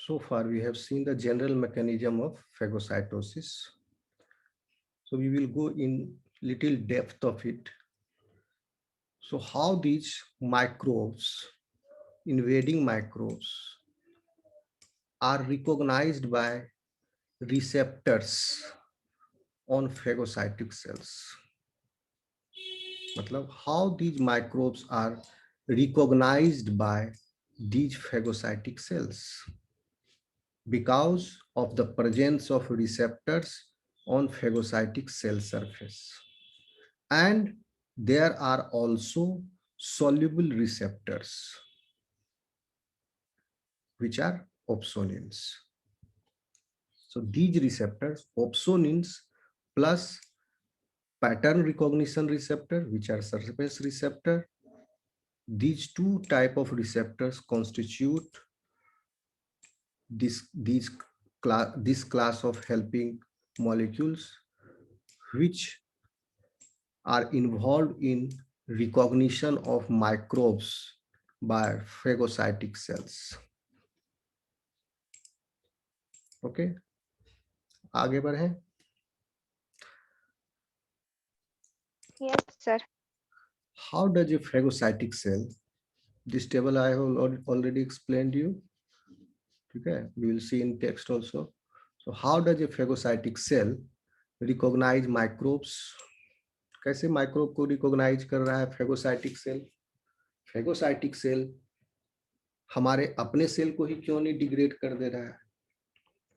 So far we have seen the general mechanism of phagocytosis. So we will go in little depth of it. So how these microbes, invading microbes, are recognized by receptors on phagocytic cells. मतलब how these microbes are recognized by these phagocytic cells because of the presence of receptors on phagocytic cell surface. And there are also soluble receptors, which are opsonins. So these receptors, opsonins plus pattern recognition receptor, which are surface receptor, these two type of receptors constitute this class of helping molecules which are involved in recognition of microbes by phagocytic cells. Okay, आगे बढ़ें. Yes, sir. How does a phagocytic cell, this table I have already explained you. Okay, we will see in text also. So how does a phagocytic cell recognize microbes? कैसे microbe को recognise कर रहा है phagocytic cell? Phagocytic cell हमारे अपने cell को ही क्यों नहीं डिग्रेड कर दे रहा है,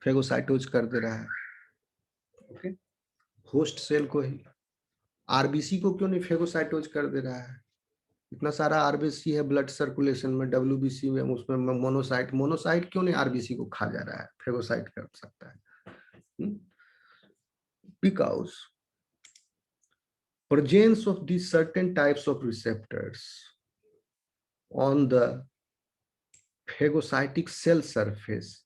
फेगोसाइटोज कर दे रहा है? ओके, होस्ट सेल को ही. आरबीसी को क्यों नहीं फेगोसाइटोज कर दे रहा है? इतना सारा आरबीसी है ब्लड सर्कुलेशन में, डब्ल्यूबीसी में, उसमें मोनोसाइट. मोनोसाइट क्यों नहीं आरबीसी को खा जा रहा है, फेगोसाइट कर सकता है? Because presence of these certain types of receptors on the phagocytic cell surface,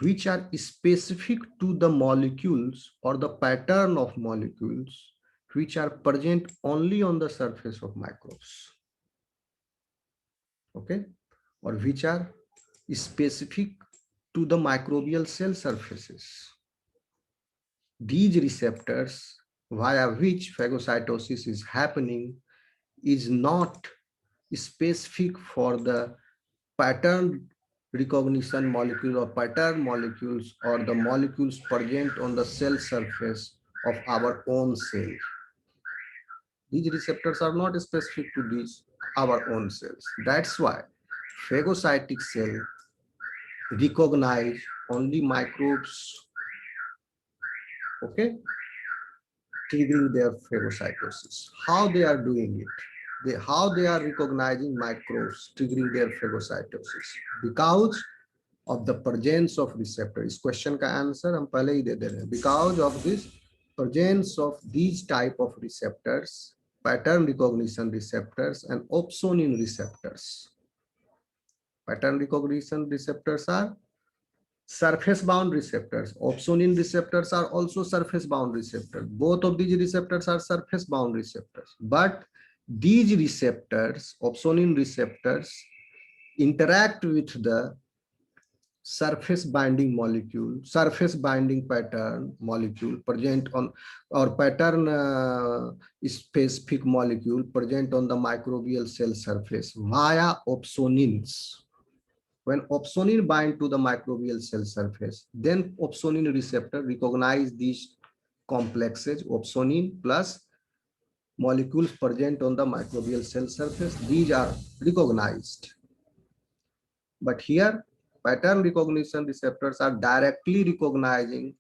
which are specific to the molecules or the pattern of molecules which are present only on the surface of microbes. Okay, or which are specific to the microbial cell surfaces. These receptors via which phagocytosis is happening is not specific for the pattern recognition molecule or pattern molecules or the molecules present on the cell surface of our own cell. These receptors are not specific to these our own cells. That's why phagocytic cell recognize only microbes, okay, triggering their phagocytosis. How they are doing it? How they are recognizing microbes triggering their phagocytosis? Because of the presence of receptor. इस question का answer हम पहले ही दे दे रहे हैं. Because of this presence of these type of receptors, pattern recognition receptors and opsonin receptors. Pattern recognition receptors are surface bound receptors. Opsonin receptors are also surface bound receptors. Both of these receptors are surface bound receptors. But these receptors, opsonin receptors, interact with the surface binding molecule, surface binding pattern molecule present on or pattern specific molecule present on the microbial cell surface via opsonins. When opsonin bind to the microbial cell surface, then opsonin receptor recognize these complexes, opsonin plus molecules present on the microbial cell surface. These are recognized. But here, pattern recognition receptors are directly recognizing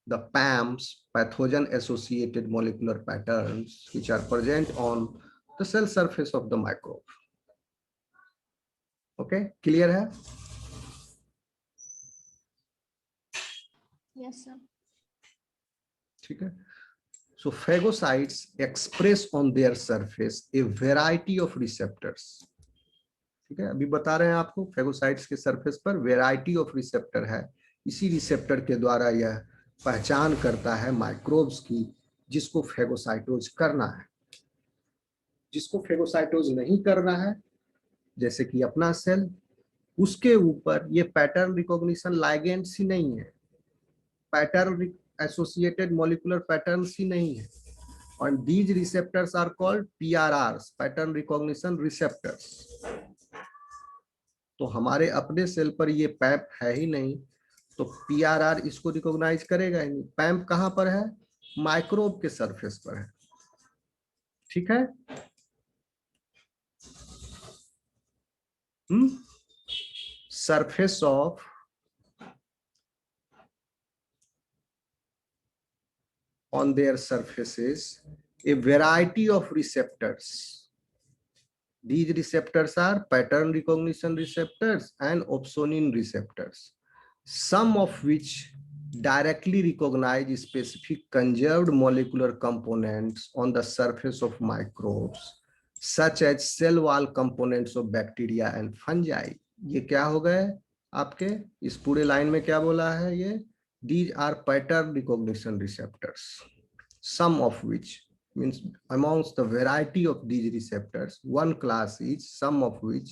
the PAMs, pathogen-associated molecular patterns, which are present on the cell surface of the microbe. Okay, clear hai? Yes, sir. Okay. So phagocytes express on their surface a variety of receptors. ठीक है, अभी बता रहे हैं आपको phagocytes के surface पर variety of receptor है. इसी रिसेप्टर के द्वारा यह पहचान करता है माइक्रोब्स की जिसको फेगोसाइटोज करना है. जिसको फेगोसाइटोज नहीं करना है, जैसे कि अपना सेल, उसके ऊपर ये पैटर्न रिकॉग्निशन लाइगेंड्स ही नहीं है, पैटर्न एसोसिएटेड मॉलिक्यूलर पैटर्न्स ही नहीं है, और these receptors are called PRRs, pattern recognition receptors. तो हमारे अपने सेल पर ये पैप है ही नहीं, तो PRR इसको रिकॉग्नाइज करेगा ही नहीं। पैप कहां पर है? माइक्रोब के सरफेस पर है, ठीक है। Surface of on their surfaces a variety of receptors. These receptors are pattern recognition receptors and opsonin receptors, some of which directly recognize specific conserved molecular components on the surface of microbes, such as cell wall components of bacteria and fungi. ये क्या हो गए आपके इस पूरे line में? क्या बोला है ये? These are pattern recognition receptors, some of which means amongst the variety of these receptors, one class is some of which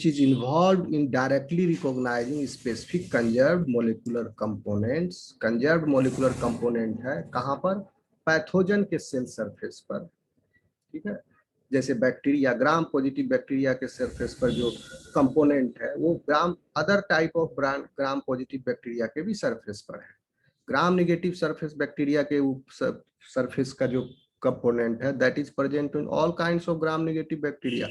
is involved in directly recognizing specific conserved molecular components. Conserved molecular component है कहाँ पर? Pathogen के cell surface पर, ठीक है। जैसे bacteria, gram positive bacteria के surface पर जो कंपोनेंट है वो gram other type of gram positive bacteria के भी सरफेस पर है। ग्राम नेगेटिव सरफेस बैक्टीरिया के सरफेस का जो component है that is present in all kinds of gram negative bacteria.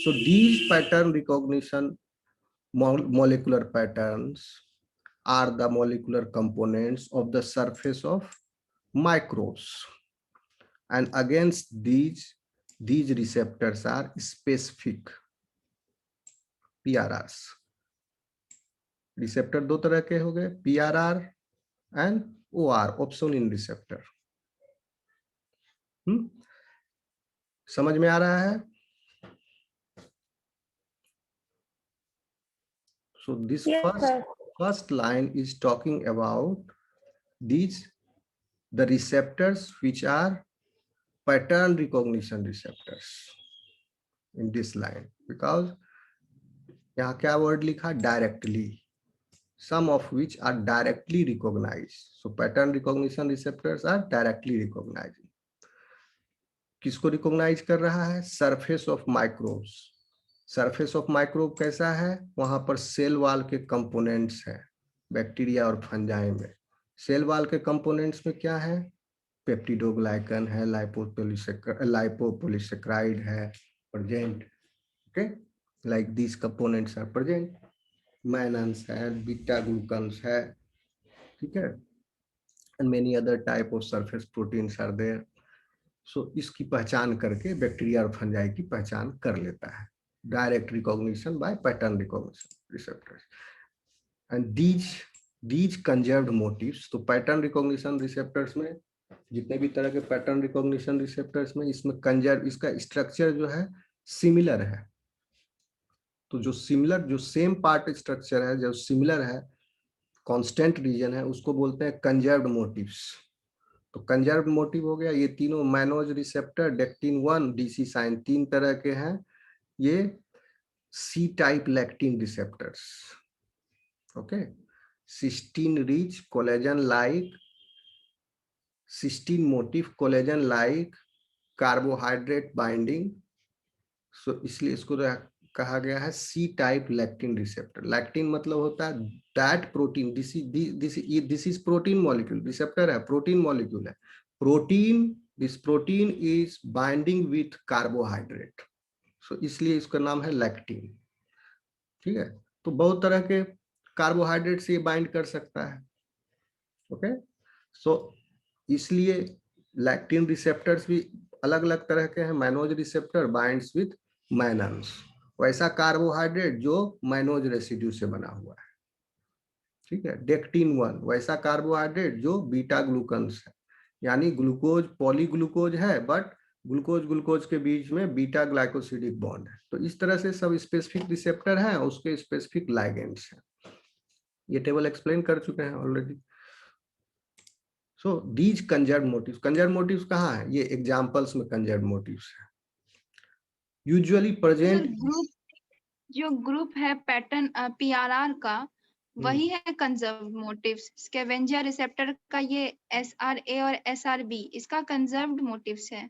So these pattern recognition molecular patterns are the molecular components of the surface of microbes, and against these receptors are specific PRRs. Receptor दो तरह के हो गए, PRR and OR, opsonin receptor. समझ में आ रहा है? So this first line is talking about the receptors which are pattern recognition receptors in this line, because यहाँ क्या word लिखा? Directly, some of which are directly recognized. So pattern recognition receptors are directly recognizing. किसको recognise कर रहा है? Surface of microbes. Surface of microbe कैसा है? वहां पर सेल वॉल के कंपोनेंट्स हैं बैक्टीरिया और फंजाई में। सेल वॉल के कंपोनेंट्स में क्या है? पेप्टिडोग्लाइकन है, लाइपोपोलिसेक्राइड है present, okay, like these components are present. Mannans है, बीटा ग्लूकन्स है, ठीक है, and many other type of surface proteins are there. So इसकी पहचान करके बैक्टीरिया और फंजाई की पहचान कर लेता है, direct recognition by pattern recognition receptors and these conserved motifs. तो पैटर्न रिकॉग्निशन रिसेप्टर्स में जितने भी तरह के पैटर्न रिकॉग्निशन रिसेप्टर्स में इसमें कंजर्व, इसका स्ट्रक्चर जो है सिमिलर है। तो जो सिमिलर, जो सेम पार्ट स्ट्रक्चर है, जो सिमिलर है, कांस्टेंट रीजन है, उसको बोलते हैं कंजर्व्ड मोटिव्स। तो कंजर्व्ड मोटिव हो गया ये तीनों mannose receptor, dectin 1, DC sign, तीन तरह के हैं ये C type lectin receptors, okay. Cysteine rich collagen like, cysteine motif collagen like carbohydrate binding. So इसलिए इसको कहा गया है C type lectin receptor. Lectin मतलब होता है that protein, this is protein molecule, receptor है प्रोटीन मॉलिक्यूल है, protein, this protein is binding with carbohydrate, सो इसलिए इसका नाम है लैक्टिन, ठीक है। तो बहुत तरह के कार्बोहाइड्रेट से ये बाइंड कर सकता है, ओके। सो इसलिए लैक्टिन रिसेप्टर्स भी अलग अलग तरह के हैं। Mannose receptor binds with mannans, वैसा कार्बोहाइड्रेट जो मैनोज रेसिड्यू से बना हुआ है, ठीक है। डेक्टिन 1 वैसा कार्बोहाइड्रेट जो बीटा ग्लूकन्स है, यानी ग्लूकोज पॉलीग्लूकोज है बट ग्लूकोज ग्लूकोज के बीच में बीटा ग्लाइकोसिडिक बॉन्ड है। तो इस तरह से सब स्पेसिफिक रिसेप्टर हैं, उसके स्पेसिफिक लाइगेंड्स हैं। ये टेबल एक्सप्लेन कर चुके हैं already. So these conserved motifs, conserved motifs कहाँ है? ये एग्जांपल्स में कंजर्व्ड मोटिव्स है, यूजुअली प्रेजेंट जो ग्रुप है पैटर्न पीआरआर का, वही है कंजर्व्ड मोटिव्स। स्कैवेंजर रिसेप्टर का ये एसआरए और एसआरबी इसका कंजर्व्ड मोटिव्स है।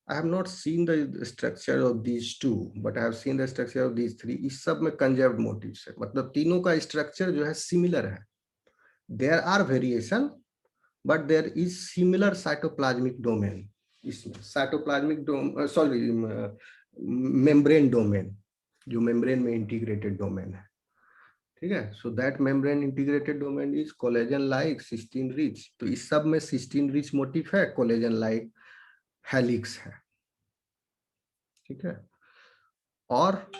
I have not seen the structure of these two, but I have seen the structure of these three. इस सब में conserved motifs है, मतलब तीनों का structure जो है similar है. There are variation, but there is similar cytoplasmic domain. इसमें cytoplasmic domain, sorry, membrane domain, जो membrane में integrated domain है. ठीक है, so that membrane integrated domain is collagen like cysteine rich. तो इस सब में cysteine rich motif है, collagen like helix है. ठीक है, और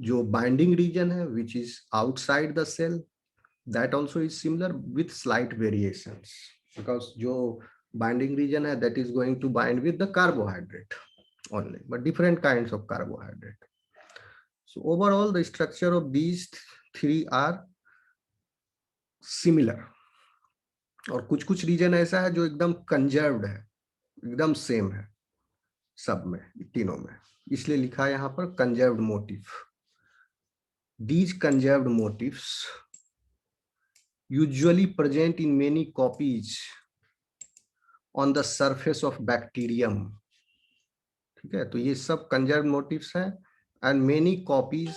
जो बाइंडिंग रीजन है which is outside the cell, that also is similar with slight variations, because जो बाइंडिंग रीजन है that is going to bind with the carbohydrate only, but different kinds of carbohydrate. So overall the structure of these three are similar. और कुछ कुछ reason ऐसा है जो एकदम conserved है, एकदम सेम है सब में, तीनों में, इसलिए लिखा है यहाँ पर conserved motive. These conserved motifs usually present in many copies on the surface of bacterium. ठीक है, तो ये सब conserved motifs हैं and many copies.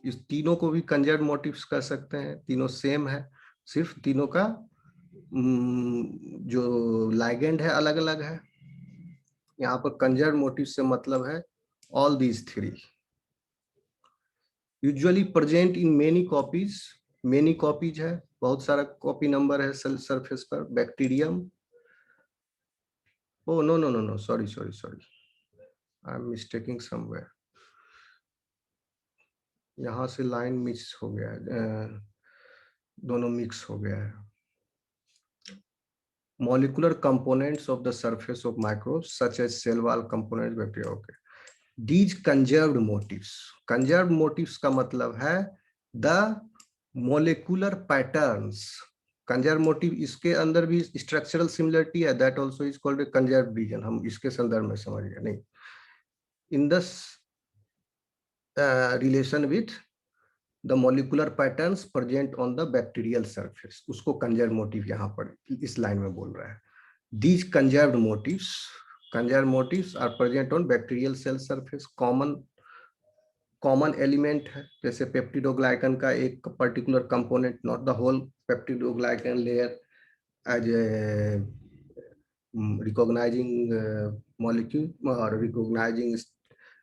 इस तीनों को भी conserved motifs कर सकते हैं, तीनों सेम है, सिर्फ तीनों का जो ligand है अलग अलग है. यहाँ पर conserved motifs से मतलब है all these three usually present in many copies. many copies है, बहुत सारा कॉपी नंबर है सेल सरफेस पर. Bacterium, oh no no no no, sorry sorry sorry, I am mistaking somewhere. यहाँ से लाइन मिक्स हो गया है, दोनों मिक्स हो गया है. molecular components of the surface of microbes such as cell wall components, bacteria. Okay, these conserved motifs. conserved motifs का मतलब है the molecular patterns. conserved motif इसके अंदर भी structural similarity है, that also is called a conserved region. हम इसके संदर्भ में समझिए नहीं. in this relation with the molecular patterns present on the bacterial surface, उसको conserved motif यहाँ पर इस लाइन में बोल रहा है. These conserved motifs are present on bacterial cell surface. common element है, जैसे पेप्टिडोग्लाइकन का एक particular component, not the whole peptidoglycan layer as a recognizing molecule और recognizing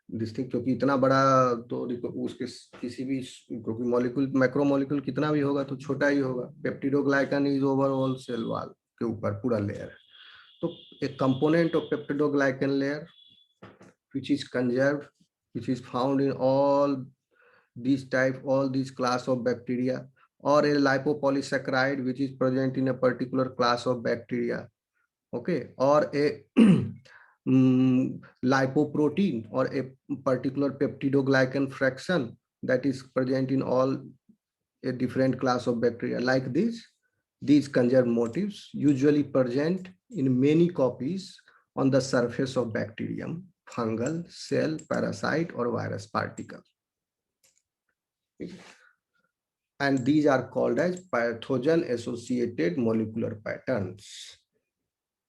this thing, क्योंकि इतना बड़ा तो उसके किसी भी, क्योंकि मॉलिक्यूल मैक्रो मॉलिक्यूल कितना भी होगा तो छोटा ही होगा. Peptidoglycan is overall cell wall के ऊपर पूरा लेयर है. तो एक component of peptidoglycan layer which is conserved, which is found in all these class of bacteria, or a lipopolysaccharide which is present in a particular class of bacteria. Okay, or a lipoprotein or a particular peptidoglycan fraction that is present in all a different class of bacteria. Like this, these conserved motifs usually present in many copies on the surface of bacterium, fungal, cell, parasite or virus particle. And these are called as pathogen associated molecular patterns.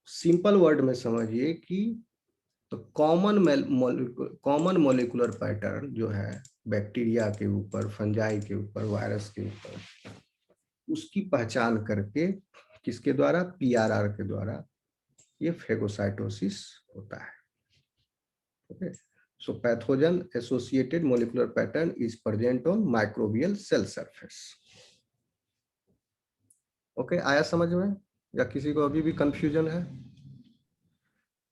Simple word में समझिए कि तो common molecular pattern जो है bacteria के ऊपर, fungi के ऊपर, वायरस के ऊपर, उसकी पहचान करके किसके द्वारा, पीआरआर के द्वारा ये फेगोसाइटोसिस होता है. Okay, so pathogen associated molecular pattern is present on microbial cell surface. Okay, आया समझ में या किसी को अभी भी कंफ्यूजन है?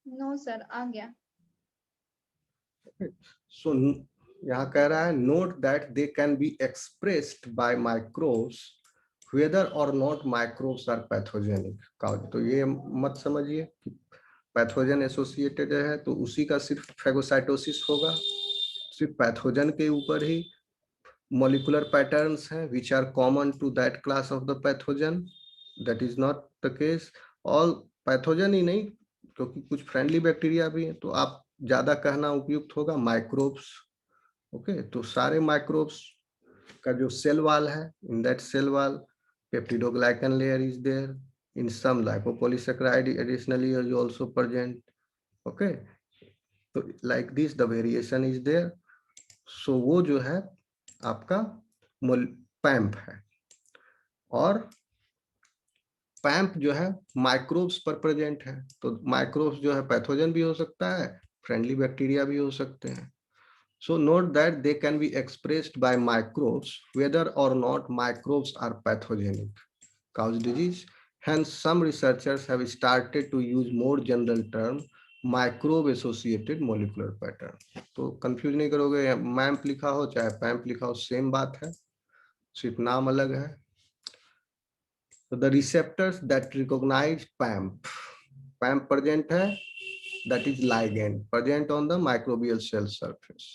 नो सर, आ गया. सो यहाँ कह रहा है note that they can be expressed by microbes whether or not microbes are pathogenic. तो ये मत समझिए कि पैथोजन एसोसिएटेड है तो उसी का सिर्फ फेगोसाइटोसिस होगा. सिर्फ पैथोजन के ऊपर ही molecular patterns हैं which are common to that class of the pathogen. That is not the case. all pathogen ही नहीं, क्योंकि कुछ फ्रेंडली बैक्टीरिया भी हैं, तो आप ज्यादा कहना उपयुक्त होगा माइक्रोब्स ओके, तो सारे माइक्रोब्स का जो सेल वाल है, in that cell wall peptidoglycan layer is there, in some lipopolysaccharide additionally is also present. Okay, तो like this the variation is there. So वो जो है आपका पैम्प है, और पैम्प जो है माइक्रोब्स पर प्रेजेंट है। तो माइक्रोब्स जो है पैथोजन भी हो सकता है, फ्रेंडली बैक्टीरिया भी हो सकते हैं। So note that they can be expressed by microbes whether or not microbes are pathogenic, cause disease. Hence, some researchers have started to use more general term microbe associated molecular pattern. तो confuse नहीं करोगे, मैम्प लिखा हो चाहे पैम्प लिखा हो, same बात है, सिर्फ नाम अलग है। So the receptors that recognize PAMP present है, that is ligand present on the microbial cell surface.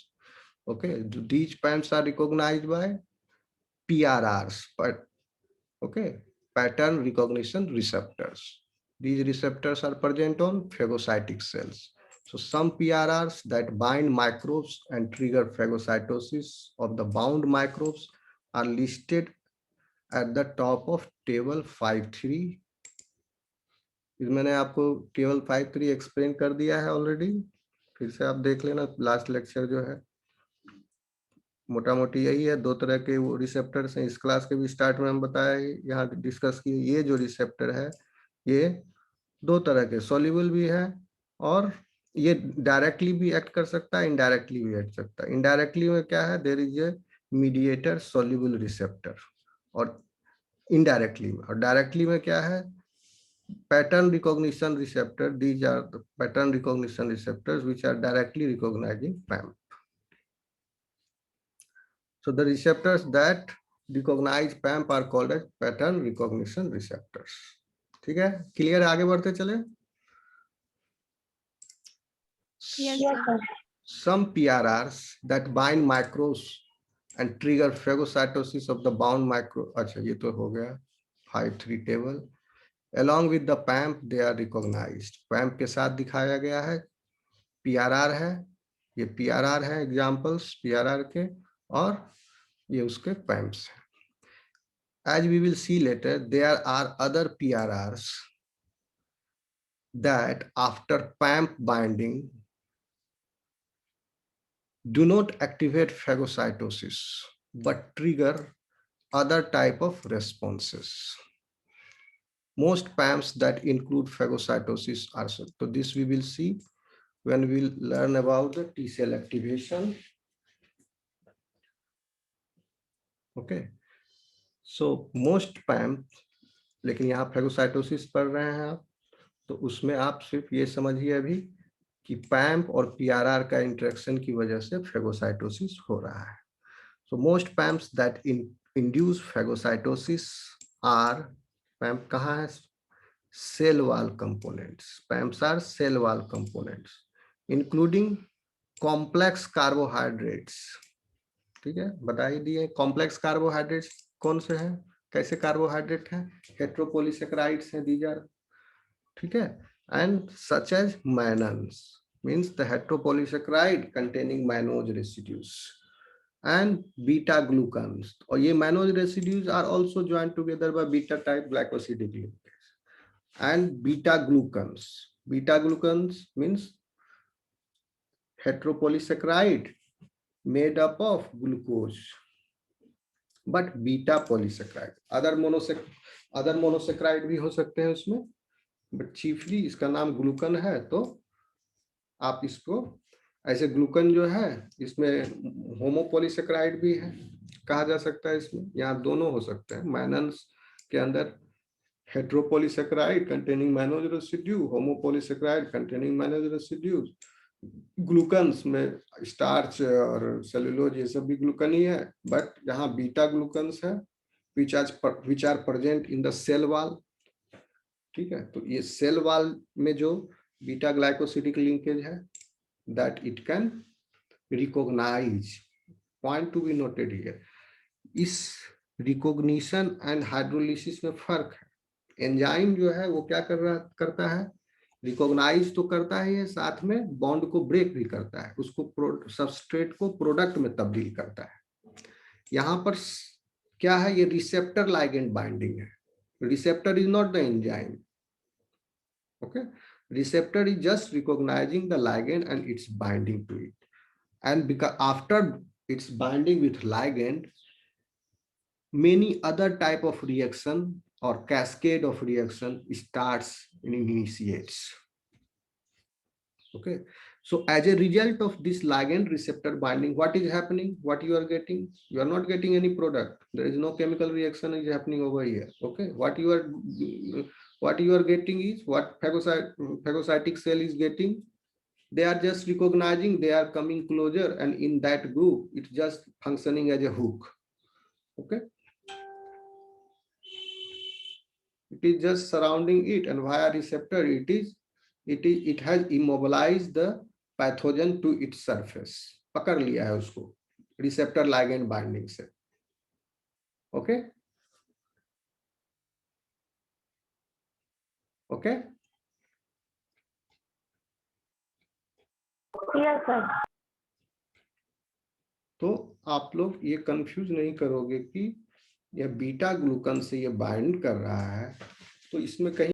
Okay, these PAMPs are recognized by PRRs, but okay, pattern recognition receptors. These receptors are present on phagocytic cells. So some PRRs that bind microbes and trigger phagocytosis of the bound microbes are listed at the top of table 5.3. मैंने आपको table 5.3 explain कर दिया है already, फिर से आप देख लेना, लास्ट लेक्चर जो है मोटा मोटी यही है। दो तरह के वो रिसेप्टर्स हैं, इस क्लास के भी स्टार्ट में हम बताया, यहाँ डिस्कस किए। ये जो रिसेप्टर है ये दो तरह के, सॉल्युबल भी है और ये डायरेक्टली भी एक्ट कर सकता है, इनडायरेक्टली भी एक्ट सकता है। इनडायरेक्टली में क्या है, there is a mediator soluble receptor, और इनडायरेक्टली में, और डायरेक्टली में क्या है, pattern recognition receptor. These are the pattern recognition receptors which are directly recognizing PAMP. So the receptors that recognize PAMP are called as pattern recognition receptors. ठीक है, clear? आगे बढ़ते चले। Yes, sir. Some PRRs that bind microbes and trigger phagocytosis of the bound micro, अच्छा ये तो हो गया 5.3 table. Along with the PAMP they are recognized, PAMP के साथ दिखाया गया है, PRR है, ये PRR है एग्जाम्पल्स PRR के, और ये उसके PAMPs हैं। As we will see later, there are other PRRs that after PAMP binding do not activate phagocytosis but trigger other type of responses. Most PAMPs that include phagocytosis are so this we will see when we will learn about the T cell activation. Okay, so most PAMP, लेकिन यहाँ phagocytosis पढ़ रहे हैं आप, तो उसमें आप सिर्फ ये समझिए अभी कि पैम्प और पीआरआर का इंटरेक्शन की वजह से फेगोसाइटोसिस हो रहा है। So most PAMPs that induce phagocytosis are, PAMP कहाँ है, cell wall components. PAMPs are cell wall components including complex carbohydrates. ठीक है, बता ही दिए कॉम्प्लेक्स कार्बोहाइड्रेट्स कौन से हैं, कैसे कार्बोहाइड्रेट हैं, हेट्रोपोलीसेकेराइड्स हैं, दीज आर, ठीक है, and such as mannans means the heteropolysaccharide containing mannose residues and beta glucans, और ये mannose residues are also joined together by beta type glycosidic linkage and beta glucans. Beta glucans means heteropolysaccharide made up of glucose but beta polysaccharide, other monosaccharide भी हो सकते हैं उसमें, but chiefly इसका नाम glucan है। तो आप इसको ऐसे, ग्लूकन जो है इसमें होमोपोलीसेकेराइड भी है कहा जा सकता है, इसमें यहाँ दोनों हो सकते हैं। मैनन्स के अंदर heteropolysaccharide containing mannose residue, homopolysaccharide containing mannose residues. Glucans में स्टार्च और सेलुलोज ये सब भी ग्लूकन ही है, बट यहाँ बीटा ग्लूकन्स है which are present in the cell wall। ठीक है, तो ये सेल वॉल में जो बीटा ग्लाइकोसिडिक लिंकेज है that it can recognise, point to be noted here, इस रिकॉग्निशन एंड हाइड्रोलिसिस में फर्क है। एंजाइम जो है वो क्या करता है, रिकॉग्नाइज तो करता है ये, साथ में बॉन्ड को ब्रेक भी करता है, उसको सबस्ट्रेट को प्रोडक्ट में तब्दील करता है। यहाँ पर क्या है, ये रिसेप्टर लाइगेंड बाइंडिंग है। Receptor is not the enzyme, okay, receptor is just recognizing the ligand and it's binding to it, and because after it's binding with ligand, many other type of reaction or cascade of reaction starts and initiates. Okay, so as a result of this ligand receptor binding, what is happening, what you are getting, you are not getting any product, there is no chemical reaction is happening over here. Okay, what you are getting is what phagocytic cell is getting, they are just recognizing, they are coming closer, and in that group it's just functioning as a hook. Okay, it is just surrounding it, and via receptor it has immobilized the pathogen to its surface, पकड़ लिया है उसको receptor ligand binding से. Okay, okay, Yes, sir. तो आप लोग ये confuse नहीं करोगे कि यह बीटा ग्लूकन से ये बाइंड कर रहा है, तो इसमें कहीं